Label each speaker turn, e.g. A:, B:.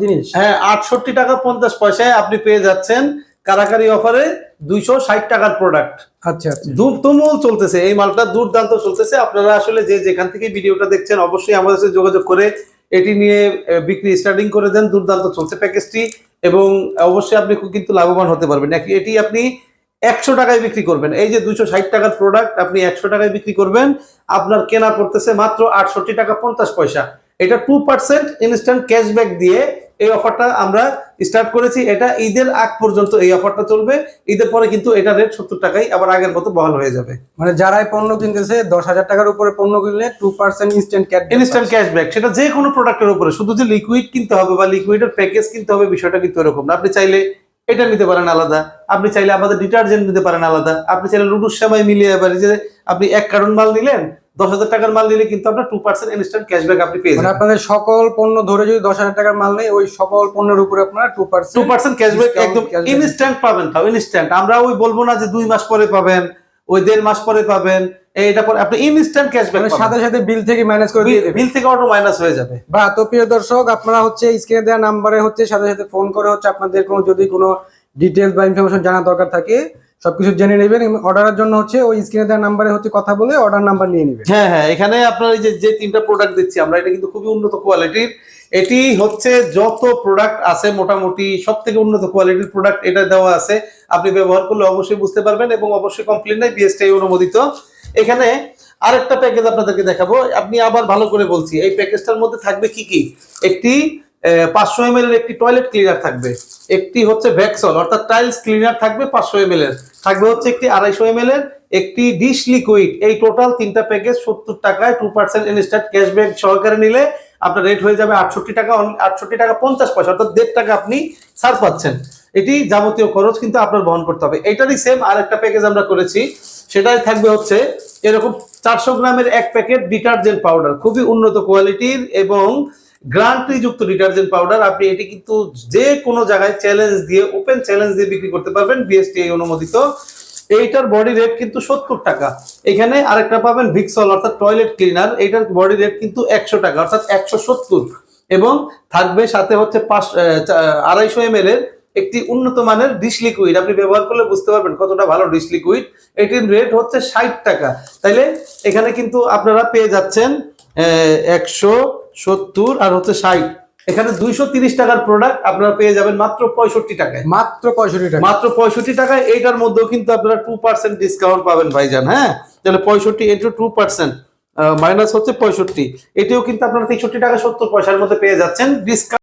A: জিনিস।
B: হ্যাঁ, 68 টাকা 50 পয়সায় আপনি পেয়ে যাচ্ছেন কারাকারি অফারে 260 টাকার প্রোডাক্ট।
A: আচ্ছা আচ্ছা,
B: তুমুল চলতেছে এই মালটা, দুর্দান্ত চলতেছে। আপনারা আসলে যে যেখান থেকে ভিডিওটা দেখছেন অবশ্যই আমাদের সাথে যোগাযোগ করে এটি নিয়ে বিক্রি স্টার্টিং করে দেন। দুর্দান্ত চলছে প্যাকেজটি, এবং অবশ্যই আপনি কিন্তু লাভবান হতে পারবেন। এটি আপনি 100 টাকায় বিক্রি করবেন। এই যে 260 টাকার প্রোডাক্ট আপনি 100 টাকায় বিক্রি করবেন, আপনার কেনা পড়তেছে মাত্র 68 টাকা 50 পয়সা। এটা 2% ইনস্ট্যান্ট ক্যাশব্যাক দিয়ে এই অফারটা আমরা স্টার্ট করেছি। এটা ঈদের আগ পর্যন্ত এই অফারটা চলবে। ঈদের পরে কিন্তু এটা রেট 70 টাকাই আবার আগের মতো বহাল হয়ে যাবে।
A: মানে যারাই পণ্য কিনতেছে 10,000 টাকার উপরে পণ্য কিনলে 2%
B: ইনস্ট্যান্ট ক্যাশব্যাক, সেটা যে কোনো প্রোডাক্টের উপরে। শুধু যে লিকুইড কিনতে হবে বা লিকুইডের প্যাকেজ কিনতে হবে বিষয়টা কিন্তু এরকম না। আপনি চাইলে এটা নিতে পারেন আলাদা, আপনি চাইলে আমাদের ডিটারজেন্ট নিতে পারেন আলাদা, আপনি চাইলে লুডুর সেমাই মিলিয়ে এবার যে আপনি 1 কার্টন মাল নিলেন, 10,000 টাকার মাল নিলে কিন্তু আপনার 2% ইনস্ট্যান্ট ক্যাশব্যাক আপনি পেয়ে যাবেন।
A: মানে আপনাদের সকল পণ্য ধরে যদি 10,000 টাকার মাল নেই, ওই সকল পণ্যের উপরে আপনারা
B: 2% ক্যাশব্যাক একদম ইনস্ট্যান্ট পাবেন। তাও ইনস্ট্যান্ট, আমরা ওই বলবো না যে 2 মাস পরে পাবেন, ওই 1.5 মাস পরে পাবেন, এটা পরে আপনি ইনস্ট্যান্ট ক্যাশব্যাক পাবেন।
A: সাথে সাথে বিল থেকে মাইনাস করে দিয়ে দেবে,
B: বিল থেকে অটো মাইনাস হয়ে যাবে।
A: বা তো প্রিয় দর্শক, আপনারা স্ক্রিনে দেওয়া নাম্বারে সাথে সাথে ফোন করে আপনাদের যদি কোনো ডিটেইলস বা ইনফরমেশন জানা দরকার থাকে সবকিছু জেনে নেবেন। অর্ডারের জন্য ওই স্ক্রিনে দেওয়া নাম্বারে কথা বলে অর্ডার নাম্বার নিয়ে নেবেন।
B: হ্যাঁ হ্যাঁ, এখানে আপনার এই যে 3টা প্রোডাক্ট দিচ্ছি আমরা, এটা কিন্তু খুবই উন্নত কোয়ালিটির। এটি যত প্রোডাক্ট আছে মোটামুটি সব থেকে উন্নত কোয়ালিটির প্রোডাক্ট এটা দেওয়া আছে। আপনি ব্যবহার করলে অবশ্যই বুঝতে পারবেন, এবং অবশ্যই কমপ্লেন নাই, বিএসটিআই অনুমোদিত। এখানে আরেকটা প্যাকেজ আপনাদেরকে দেখাবো। আপনি আবার ভালো করে বলছি, এই প্যাকেজটার মধ্যে থাকবে কি কি? একটি 500 ml এর একটি টয়লেট ক্লিনার থাকবে, একটি ভ্যাক্সল অর্থাৎ টাইলস ক্লিনার থাকবে 500 ml এর, থাকবে একটি 250 ml এর, একটি ডিশ লিকুইড। এই টোটাল 3টা প্যাকেজ 70 টাকায় 2% ইনস্ট্যান্ট ক্যাশব্যাক সহকারে নিলে আপনার রেট হয়ে যাবে 68 টাকা, 68 টাকা 50 পয়সা, অর্থাৎ 1.5 টাকা আপনি ছাড় পাচ্ছেন। এটি যাবতীয় খরচ কিন্তু আপনার বহন করতে হবে। এটারই সেম আরেকটা প্যাকেজ আমরা করেছি, সেটাই থাকবে এরকম 400 গ্রামের এক প্যাকেট ডিটারজেন্ট পাউডার, খুবই উন্নত কোয়ালিটির এবং গ্যারান্টি যুক্ত ডিটারজেন্ট পাউডার। আপনি এটি কিন্তু যে কোনো জায়গায় চ্যালেঞ্জ দিয়ে, ওপেন চ্যালেঞ্জ দিয়ে বিক্রি করতে পারবেন, বিএসটিআই অনুমোদিত। এইটার বডি রেট কিন্তু 70 টাকা। এখানে আরেকটা পাবেন ভিক্সল অর্থাৎ টয়লেট ক্লিনার, এইটার বডি রেট কিন্তু 100 টাকা অর্থাৎ 170, এবং থাকবে সাথে 250 ml এর একটি উন্নত মানের ডিশ লিকুইড। আপনি ব্যবহার করলে বুঝতে পারবেন কতটা ভালো ডিশ লিকুইড। এটির রেট 60 টাকা। তাইলে এখানে কিন্তু আপনারা পেয়ে যাচ্ছেন 170 আর 60, এখানে 230 টাকার প্রোডাক্ট আপনারা পেয়ে যাবেন মাত্র 65 টাকায়।
A: মাত্র 65 টাকা,
B: মাত্র 65 টাকায়। এইটার মধ্যেও কিন্তু আপনারা 2% ডিসকাউন্ট পাবেন ভাইজান। হ্যাঁ, তাহলে 65 ইন্টু 2% মাইনাস 65, এটিও কিন্তু আপনারা 63 টাকা 70 পয়সার মধ্যে পেয়ে যাচ্ছেন ডিসকাউন্ট।